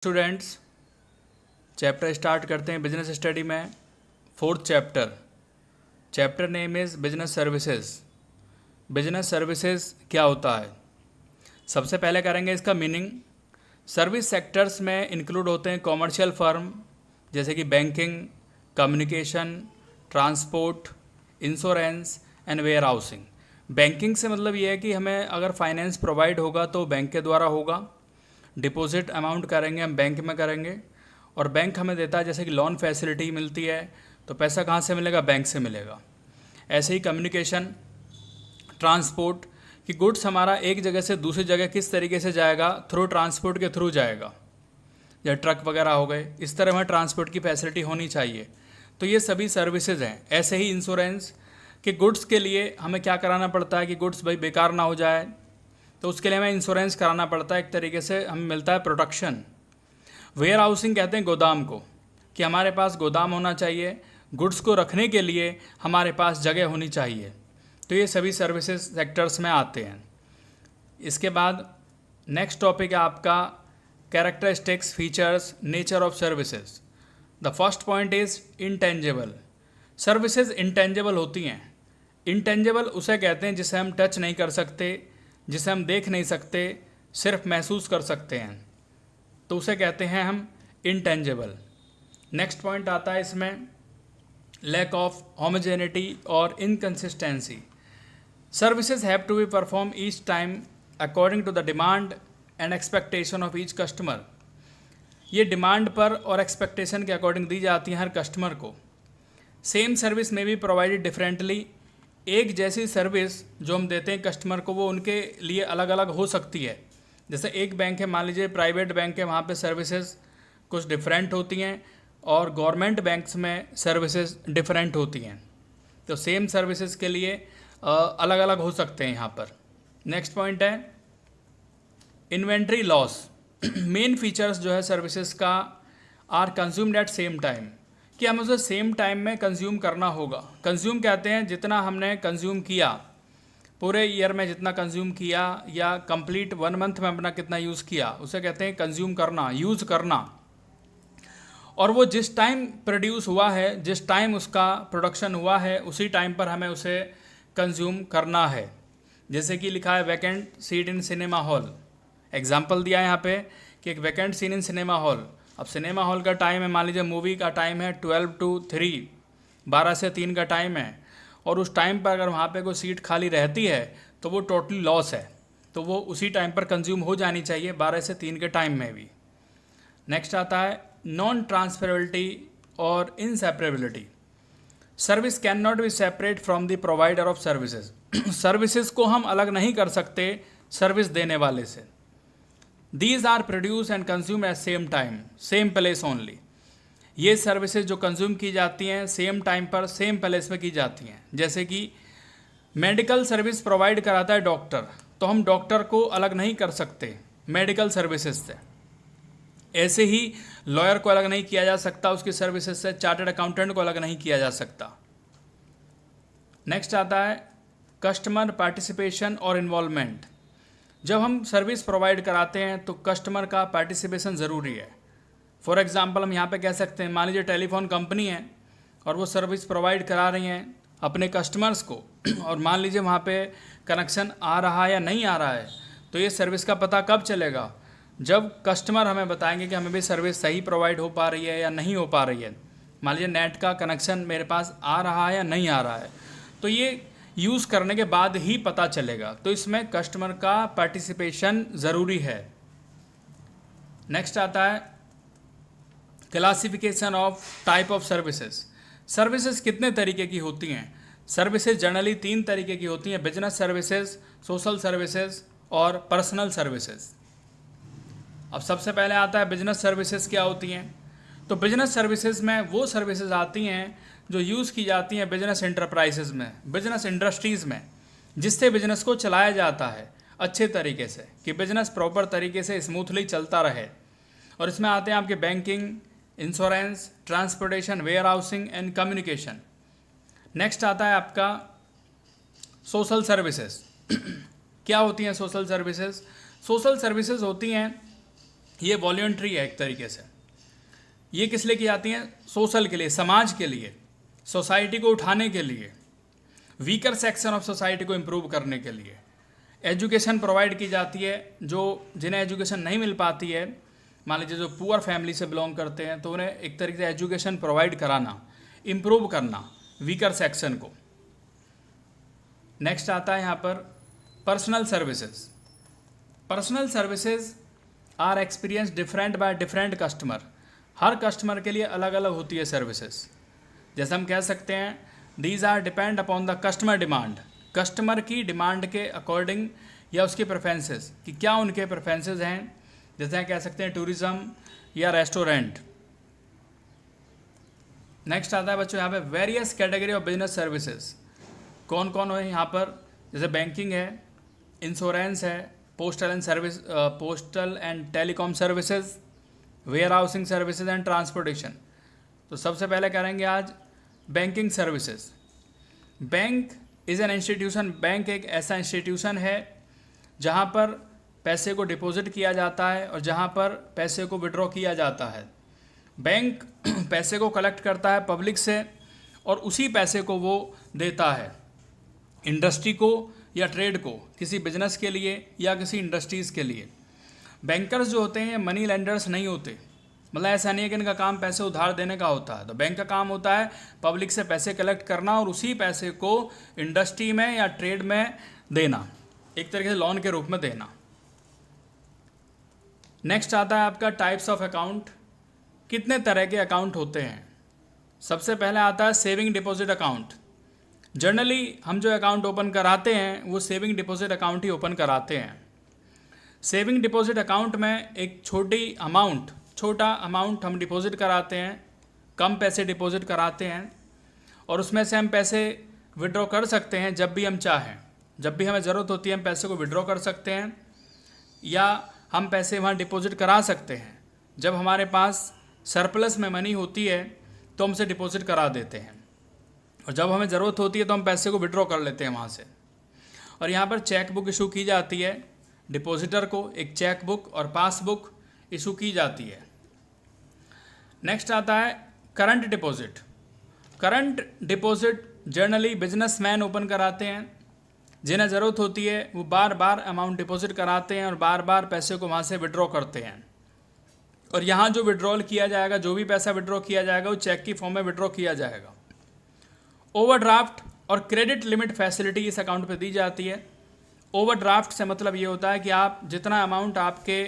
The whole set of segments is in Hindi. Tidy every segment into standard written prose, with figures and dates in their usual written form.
स्टूडेंट्स, चैप्टर स्टार्ट करते हैं बिजनेस स्टडी में। Fourth chapter name is business services. Business services क्या होता है? सबसे पहले करेंगे इसका मीनिंग। सर्विस सेक्टर्स में इंक्लूड होते हैं कॉमर्शियल फर्म जैसे कि banking, communication, transport, insurance and warehousing. Banking से मतलब ये है कि हमें अगर फाइनेंस प्रोवाइड होगा तो बैंक के द्वारा होगा। डिपॉजिट अमाउंट करेंगे हम बैंक में करेंगे, और बैंक हमें देता है जैसे कि लोन फैसिलिटी मिलती है, तो पैसा कहाँ से मिलेगा? बैंक से मिलेगा। ऐसे ही कम्युनिकेशन, ट्रांसपोर्ट कि गुड्स हमारा एक जगह से दूसरी जगह किस तरीके से जाएगा? थ्रू ट्रांसपोर्ट के थ्रू जाएगा, या ट्रक वगैरह हो गए, इस तरह हमें ट्रांसपोर्ट की फैसिलिटी होनी चाहिए। तो ये सभी सर्विसेज हैं। ऐसे ही इंश्योरेंस कि गुड्स के लिए हमें क्या कराना पड़ता है कि गुड्स भाई बेकार ना हो जाए, तो उसके लिए हमें इंश्योरेंस कराना पड़ता है। एक तरीके से हमें मिलता है प्रोटेक्शन। वेयर हाउसिंग कहते हैं गोदाम को, कि हमारे पास गोदाम होना चाहिए, गुड्स को रखने के लिए हमारे पास जगह होनी चाहिए। तो ये सभी सर्विसेज सेक्टर्स में आते हैं। इसके बाद नेक्स्ट टॉपिक है आपका characteristics, features, nature of services. The first point is intangible. Services intangible होती हैं। इंटेंजिबल उसे कहते हैं जिसे हम टच नहीं कर सकते, जिसे हम देख नहीं सकते, सिर्फ महसूस कर सकते हैं, तो उसे कहते हैं हम इंटेंजिबल। नेक्स्ट पॉइंट आता है इसमें लैक ऑफ होमोजेनिटी और inconsistency. Services have to be perform each time according to the demand and expectation of each customer. ये डिमांड पर और एक्सपेक्टेशन के अकॉर्डिंग दी जाती हैं हर कस्टमर को। सेम सर्विस में बी प्रोवाइडेड डिफरेंटली। एक जैसी सर्विस जो हम देते हैं कस्टमर को, वो उनके लिए अलग अलग हो सकती है। जैसे एक बैंक है, मान लीजिए प्राइवेट बैंक है, वहाँ पे सर्विसेज कुछ डिफरेंट होती हैं, और गवर्नमेंट बैंक्स में सर्विसेज डिफरेंट होती हैं। तो सेम सर्विसेज के लिए अलग अलग हो सकते हैं यहाँ पर। नेक्स्ट पॉइंट है इन्वेंट्री लॉस। मेन फीचर्स जो है सर्विसेज का are consumed at same time, कि हमें उसे सेम टाइम में कंज्यूम करना होगा। कंज्यूम कहते हैं जितना हमने कंज्यूम किया, पूरे ईयर में जितना कंज्यूम किया, या कंप्लीट 1 मंथ में अपना कितना यूज़ किया, उसे कहते हैं कंज्यूम करना, यूज़ करना। और वो जिस टाइम प्रोड्यूस हुआ है, जिस टाइम उसका प्रोडक्शन हुआ है, उसी टाइम पर हमें उसे कंज्यूम करना है। जैसे कि लिखा है वैकेंट सीट इन सिनेमा हॉल। एग्जाम्पल दिया है यहाँ पे कि एक vacant seen in cinema hall. अब सिनेमा हॉल का टाइम है, मान लीजिए मूवी का टाइम है 12 to 3, 12 से 3 का टाइम है, और उस टाइम पर अगर वहाँ पे कोई सीट खाली रहती है तो वो टोटली लॉस है, तो वो उसी टाइम पर कंज्यूम हो जानी चाहिए, 12 से 3 के टाइम में भी। नेक्स्ट आता है नॉन ट्रांसफरेबिलिटी और inseparability. Service can not be separate from the provider of services. Services को हम अलग नहीं कर सकते सर्विस देने वाले से। These are produced and consumed at same time, same place only. ये सर्विसेज जो कंज्यूम की जाती हैं सेम टाइम पर, सेम प्लेस में की जाती हैं। जैसे कि मेडिकल सर्विस प्रोवाइड कराता है डॉक्टर, तो हम डॉक्टर को अलग नहीं कर सकते मेडिकल सर्विसेज से। ऐसे ही लॉयर को अलग नहीं किया जा सकता उसकी सर्विसेज से, चार्टर्ड अकाउंटेंट को अलग नहीं किया जा सकता। नेक्स्ट आता है कस्टमर पार्टिसिपेशन और इन्वॉल्वमेंट। जब हम सर्विस प्रोवाइड कराते हैं तो कस्टमर का पार्टिसिपेशन ज़रूरी है। फॉर एग्जांपल हम यहाँ पे कह सकते हैं, मान लीजिए टेलीफोन कंपनी है और वो सर्विस प्रोवाइड करा रही हैं अपने कस्टमर्स को, और मान लीजिए वहाँ पे कनेक्शन आ रहा है या नहीं आ रहा है, तो ये सर्विस का पता कब चलेगा? जब कस्टमर हमें बताएंगे कि हमें भी सर्विस सही प्रोवाइड हो पा रही है या नहीं हो पा रही है। मान लीजिए नेट का कनेक्शन मेरे पास आ रहा है या नहीं आ रहा है, तो ये यूज़ करने के बाद ही पता चलेगा। तो इसमें कस्टमर का पार्टिसिपेशन ज़रूरी है। नेक्स्ट आता है classification of type of services. Services कितने तरीके की होती हैं? सर्विसेज जनरली 3 तरीके की होती हैं: बिजनेस सर्विसेज, सोशल सर्विसेज और पर्सनल सर्विसेज। अब सबसे पहले आता है बिजनेस सर्विसेज क्या होती हैं। तो बिजनेस सर्विसेज में वो सर्विसेज आती हैं जो यूज़ की जाती हैं बिजनेस एंटरप्राइजेज में, बिजनेस इंडस्ट्रीज़ में, जिससे बिजनेस को चलाया जाता है अच्छे तरीके से, कि बिजनेस प्रॉपर तरीके से स्मूथली चलता रहे। और इसमें आते हैं आपके banking, insurance, transportation, warehousing and communication. Next आता है आपका सोशल सर्विसेज। क्या होती हैं सोशल सर्विसेज? सोशल सर्विसेज होती हैं ये वॉलंटरी है एक तरीके से। ये किस लिए की जाती हैं? सोशल के लिए, समाज के लिए, सोसाइटी को उठाने के लिए, वीकर सेक्शन ऑफ सोसाइटी को इम्प्रूव करने के लिए। एजुकेशन प्रोवाइड की जाती है, जो जिन्हें एजुकेशन नहीं मिल पाती है, मान लीजिए जो पुअर फैमिली से बिलोंग करते हैं, तो उन्हें एक तरीके से एजुकेशन प्रोवाइड कराना, इम्प्रूव करना वीकर सेक्शन को। नेक्स्ट आता है यहाँ पर personal services. Personal services are experience different by different customer. हर कस्टमर के लिए अलग अलग होती है सर्विसेज। जैसे हम कह सकते हैं these are depend upon the customer demand. Customer की डिमांड के अकॉर्डिंग या उसके प्रेफरेंसेस कि क्या उनके प्रेफरेंसेस हैं। जैसे हम कह सकते हैं टूरिज़्म या रेस्टोरेंट। नेक्स्ट आता है बच्चों यहाँ पे various category of business services. कौन कौन है यहाँ पर? जैसे बैंकिंग है, इंश्योरेंस है, postal and telecom services, warehousing services and transportation. तो सबसे पहले करेंगे आज banking services. Bank is an institution. Bank एक ऐसा इंस्टीट्यूशन है जहाँ पर पैसे को डिपॉजिट किया जाता है और जहाँ पर पैसे को विड्रॉ किया जाता है। बैंक पैसे को कलेक्ट करता है पब्लिक से और उसी पैसे को वो देता है इंडस्ट्री को या ट्रेड को, किसी बिजनेस के लिए या किसी इंडस्ट्रीज़ के लिए। बैंकर्स जो होते हैं मनी लेंडर्स नहीं होते, मतलब ऐसा नहीं है कि इनका काम पैसे उधार देने का होता है। तो बैंक का काम होता है पब्लिक से पैसे कलेक्ट करना और उसी पैसे को इंडस्ट्री में या ट्रेड में देना, एक तरीके से लोन के रूप में देना। नेक्स्ट आता है आपका टाइप्स ऑफ अकाउंट। कितने तरह के अकाउंट होते हैं? सबसे पहले आता है सेविंग डिपॉजिट अकाउंट। जनरली हम जो अकाउंट ओपन कराते हैं वो सेविंग डिपॉजिट अकाउंट ही ओपन कराते हैं। सेविंग डिपॉजिट अकाउंट में एक छोटा अमाउंट हम डिपॉजिट कराते हैं, कम पैसे डिपॉजिट कराते हैं और उसमें से हम पैसे विड्रॉ कर सकते हैं जब भी हम चाहें। जब भी हमें ज़रूरत होती है हम पैसे को विड्रॉ कर सकते हैं या हम पैसे वहाँ डिपॉजिट करा सकते हैं। जब हमारे पास सरप्लस में मनी होती है तो हम उसे डिपॉजिट करा देते हैं और जब हमें ज़रूरत होती है तो हम पैसे को विड्रॉ कर लेते हैं वहाँ से। और यहाँ पर चेक बुक इशू की जाती है, डिपॉजिटर को एक चेक बुक और पासबुक इशू की जाती है। नेक्स्ट आता है current deposit. Current deposit generally businessman open कराते हैं, जिन्हें ज़रूरत होती है वो बार बार अमाउंट डिपॉजिट कराते हैं और बार बार पैसे को वहाँ से विड्रॉ करते हैं। और यहाँ जो विड्रॉल किया जाएगा, जो भी पैसा विड्रॉ किया जाएगा वो चेक की फॉर्म में विड्रॉ किया जाएगा। ओवरड्राफ्ट और क्रेडिट लिमिट फैसिलिटी इस अकाउंट पे दी जाती है। ओवरड्राफ्ट से मतलब ये होता है कि आप जितना अमाउंट आपके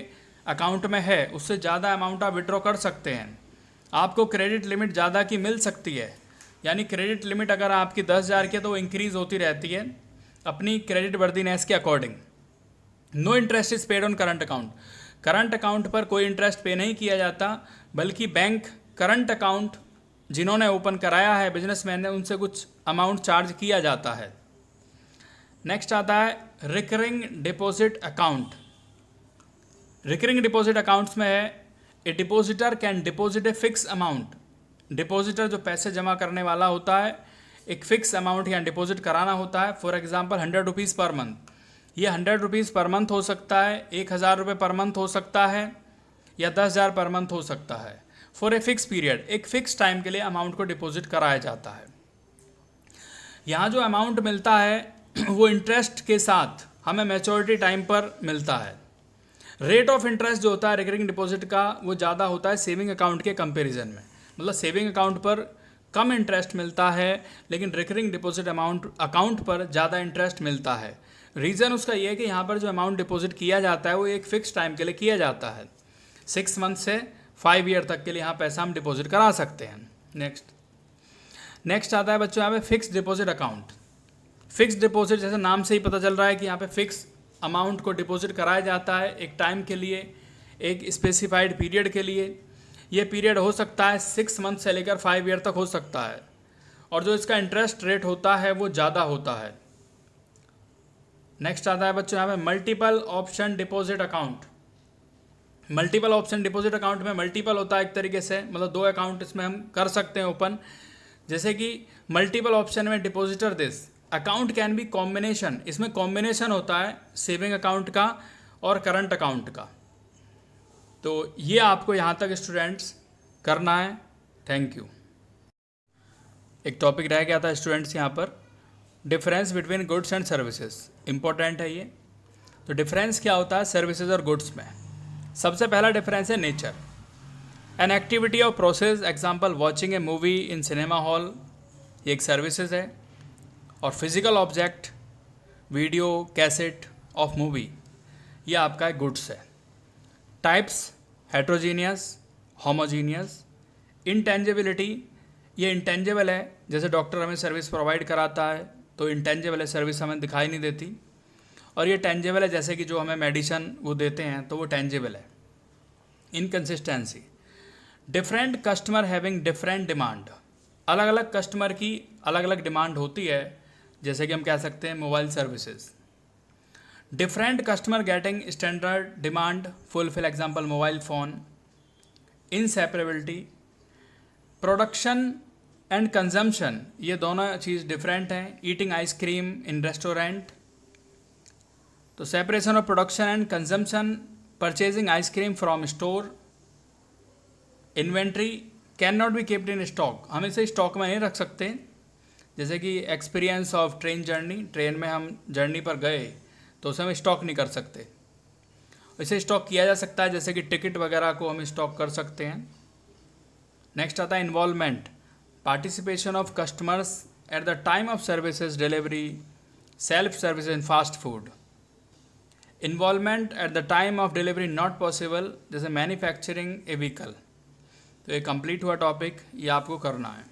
अकाउंट में है उससे ज़्यादा अमाउंट आप विड्रॉ कर सकते हैं। आपको क्रेडिट लिमिट ज़्यादा की मिल सकती है, यानी क्रेडिट लिमिट अगर आपकी 10,000 की है तो वो इंक्रीज़ होती रहती है अपनी क्रेडिट वर्दीनेस के according. No interest is paid on current account. Current account पर कोई इंटरेस्ट पे नहीं किया जाता, बल्कि बैंक करंट अकाउंट जिन्होंने ओपन कराया है बिजनेसमैन ने, उनसे कुछ अमाउंट चार्ज किया जाता है। नेक्स्ट आता है recurring deposit account. Recurring deposit accounts में है a depositor can deposit a fix amount. Depositor जो पैसे जमा करने वाला होता है एक फ़िक्स अमाउंट यहाँ डिपॉजिट कराना होता है। For example 100 rupees per month. ये 100 रुपीज़ पर मंथ हो सकता है, 1,000 रुपये पर मंथ हो सकता है या 10,000 पर मंथ हो सकता है। फॉर ए फिक्स पीरियड, एक फ़िक्स टाइम के लिए अमाउंट को डिपॉजिट कराया जाता है। यहाँ जो अमाउंट मिलता है वो इंटरेस्ट के साथ हमें मैच्योरिटी टाइम पर मिलता है। रेट ऑफ इंटरेस्ट जो होता है रिकरिंग डिपॉजिट का वो ज़्यादा होता है सेविंग अकाउंट के कंपैरिजन में। मतलब सेविंग अकाउंट पर कम इंटरेस्ट मिलता है लेकिन रिकरिंग डिपॉजिट अकाउंट पर ज़्यादा इंटरेस्ट मिलता है। रीज़न उसका ये है कि यहाँ पर जो अमाउंट डिपॉजिट किया जाता है वो एक फ़िक्स टाइम के लिए किया जाता है। 6 मंथ से 5 ईयर तक के लिए यहाँ पैसा हम डिपॉजिट करा सकते हैं। नेक्स्ट आता है बच्चों यहाँ पे fix deposit account. Fix deposit जैसे नाम से ही पता चल रहा है कि यहाँ पे फिक्स अमाउंट को डिपॉजिट कराया जाता है एक टाइम के लिए, एक स्पेसिफाइड पीरियड के लिए। ये पीरियड हो सकता है 6 मंथ से लेकर 5 ईयर तक हो सकता है और जो इसका इंटरेस्ट रेट होता है वो ज़्यादा होता है। नेक्स्ट आता है बच्चों यहाँ पे multiple option deposit account. Multiple option deposit account में मल्टीपल होता है एक तरीके से, मतलब 2 अकाउंट इसमें हम कर सकते हैं ओपन। जैसे कि मल्टीपल ऑप्शन में depositor this account can be combination. इसमें कॉम्बिनेशन होता है सेविंग अकाउंट का और करंट अकाउंट का। तो ये आपको यहाँ तक स्टूडेंट्स करना है। Thank you. एक टॉपिक रह गया था स्टूडेंट्स यहाँ पर, difference between goods and services. Important है ये। तो डिफरेंस क्या होता है सर्विसेज और गुड्स में? सबसे पहला डिफरेंस है नेचर। एन एक्टिविटी और process, example watching a movie in cinema hall, ये एक सर्विसेज है। और physical object, video cassette of movie, ये आपका एक गुड्स है। Types, heterogeneous, homogeneous. इंटेंजिबिलिटी, ये इंटेंजिबल है, जैसे डॉक्टर हमें सर्विस प्रोवाइड कराता है तो इंटेंजिबल है, सर्विस हमें दिखाई नहीं देती। और ये टेंजिबल है, जैसे कि जो हमें मेडिसिन वो देते हैं तो वो टेंजिबल है। Inconsistency, different customer having different demand, अलग अलग कस्टमर की अलग अलग डिमांड होती है, जैसे कि हम कह सकते हैं mobile services. Different customer getting standard demand fulfil, example mobile phone. Inseparability, production and consumption, ये दोनों चीज़ डिफरेंट हैं। ईटिंग आइसक्रीम इन रेस्टोरेंट, तो separation of production and consumption, purchasing ice cream from store. Inventory can not be keeped in stock, हम इसे स्टॉक में नहीं रख सकते। जैसे कि experience of train journey, train में हम जर्नी पर गए तो उसे हम स्टॉक नहीं कर सकते। इसे स्टॉक किया जा सकता है, जैसे कि टिकट वगैरह को हम स्टॉक कर सकते हैं। नेक्स्ट आता है involvement, participation of customers at the time of services delivery, self service in fast food. Involvement at the time of delivery not possible, जैसे मैन्युफैक्चरिंग ए व्हीकल। तो ये कंप्लीट हुआ टॉपिक, ये आपको करना है।